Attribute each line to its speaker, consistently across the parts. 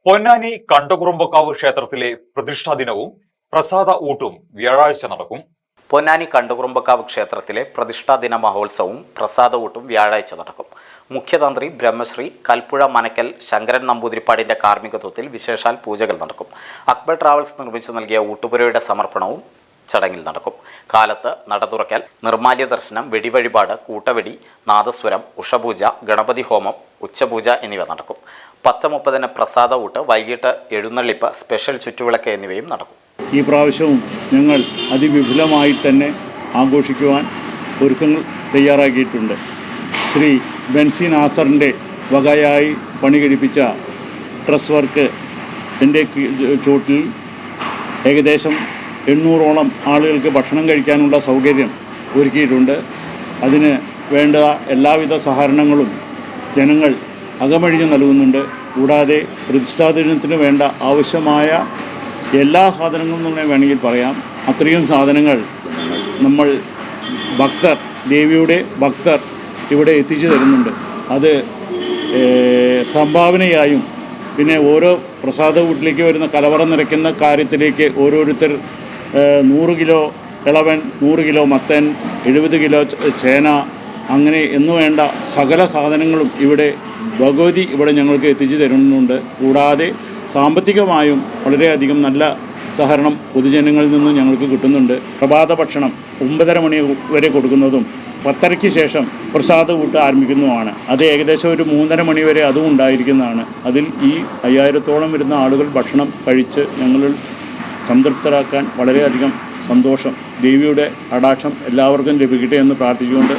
Speaker 1: പൊന്നാനി കണ്ടകുറുമ്പക്കാവ് ക്ഷേത്രത്തിലെ പ്രതിഷ്ഠാ ദിനവും പ്രസാദ ഊട്ടും വ്യാഴാഴ്ച നടക്കും.
Speaker 2: പൊന്നാനി കണ്ടകുറുമ്പക്കാവ് ക്ഷേത്രത്തിലെ പ്രതിഷ്ഠാ ദിന മഹോത്സവവും പ്രസാദ ഊട്ടും വ്യാഴാഴ്ച നടക്കും. മുഖ്യതന്ത്രി ബ്രഹ്മശ്രീ കൽപ്പുഴ മനക്കൽ ശങ്കരൻ നമ്പൂതിരിപ്പാടിന്റെ കാർമ്മികത്വത്തിൽ വിശേഷാൽ പൂജകൾ നടക്കും. അക്ബർ ട്രാവൽസ് നിർമ്മിച്ചു നൽകിയ ഊട്ടുപുരയുടെ സമർപ്പണവും ചടങ്ങിൽ നടക്കും. കാലത്ത് നട തുറക്കൽ, നിർമ്മാല്യ ദർശനം, വെടിവഴിപാട്, കൂട്ടവെടി, നാദസ്വരം, ഉഷപൂജ, ഗണപതി ഹോമം, ഉച്ചപൂജ എന്നിവ നടക്കും. 10:30 പ്രസാദ ഊട്ട്, വൈകിട്ട് എഴുന്നള്ളിപ്പ്, സ്പെഷ്യൽ ചുറ്റുവിളക്ക് എന്നിവയും നടക്കും.
Speaker 3: ഈ പ്രാവശ്യവും ഞങ്ങൾ അതിവിപുലമായി തന്നെ ആഘോഷിക്കുവാൻ ഒരുക്കങ്ങൾ തയ്യാറാക്കിയിട്ടുണ്ട്. ശ്രീ ബെൻസി നാസറിൻ്റെ വകയായി പണി കഴിപ്പിച്ച ഡ്രസ് വർക്ക് എൻ്റെ ചുവട്ടിൽ ഏകദേശം 800ഓളം ആളുകൾക്ക് ഭക്ഷണം കഴിക്കാനുള്ള സൗകര്യം ഒരുക്കിയിട്ടുണ്ട്. അതിന് വേണ്ട എല്ലാവിധ സഹകരണങ്ങളും ജനങ്ങൾ അകമഴിഞ്ഞ് നൽകുന്നുണ്ട്. കൂടാതെ പ്രതിഷ്ഠാദിനത്തിന് വേണ്ട ആവശ്യമായ എല്ലാ സാധനങ്ങളും തന്നെ വേണമെങ്കിൽ പറയാം. അത്രയും സാധനങ്ങൾ നമ്മൾ ദേവിയുടെ ഭക്തർ ഇവിടെ എത്തിച്ചു തരുന്നുണ്ട്. അത് സംഭാവനയായും പിന്നെ ഓരോ പ്രസാദ വീട്ടിലേക്ക് വരുന്ന കലവറ നിറയ്ക്കുന്ന കാര്യത്തിലേക്ക് ഓരോരുത്തർ 100 കിലോ ഇളവൻ, 100 കിലോ മത്തൻ, 70 കിലോ ചേന, അങ്ങനെ എന്നു വേണ്ട സകല സാധനങ്ങളും ഭഗവതി ഇവിടെ ഞങ്ങൾക്ക് എത്തിച്ചു തരുന്നുണ്ട്. കൂടാതെ സാമ്പത്തികമായും വളരെയധികം നല്ല സഹകരണം പൊതുജനങ്ങളിൽ നിന്നും ഞങ്ങൾക്ക് കിട്ടുന്നുണ്ട്. പ്രഭാത ഭക്ഷണം 9:30 മണി വരെ കൊടുക്കുന്നതും 10:30 ശേഷം പ്രസാദ ഊട്ട് ആരംഭിക്കുന്നതുമാണ്. അത് ഏകദേശം ഒരു 3:30 മണി വരെ അതും ഉണ്ടായിരിക്കുന്നതാണ്. അതിൽ ഈ 5000-ഓളം വരുന്ന ആളുകൾ ഭക്ഷണം കഴിച്ച് ഞങ്ങൾ സംതൃപ്തരാക്കാൻ വളരെയധികം സന്തോഷം. ദേവിയുടെ കടാക്ഷം എല്ലാവർക്കും ലഭിക്കട്ടെ എന്ന് പ്രാർത്ഥിച്ചുകൊണ്ട്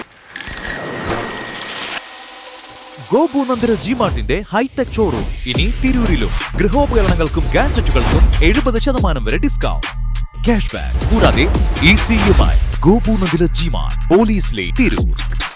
Speaker 4: ഗോപൂനന്ദര ജിമാർട്ടിന്റെ ഹൈടെക് ഷോറൂം ഇനി തിരൂരിലും. ഗൃഹോപകരണങ്ങൾക്കും ഗാഡ്ജറ്റുകൾക്കും 70% വരെ ഡിസ്കൗണ്ട്, ക്യാഷ് ബാക്ക് കൂടാതെ ECUമായി. ഗോപൂനന്ദര ജിമാർട്ട്, പോലീസ് ലൈൻ, തിരൂർ.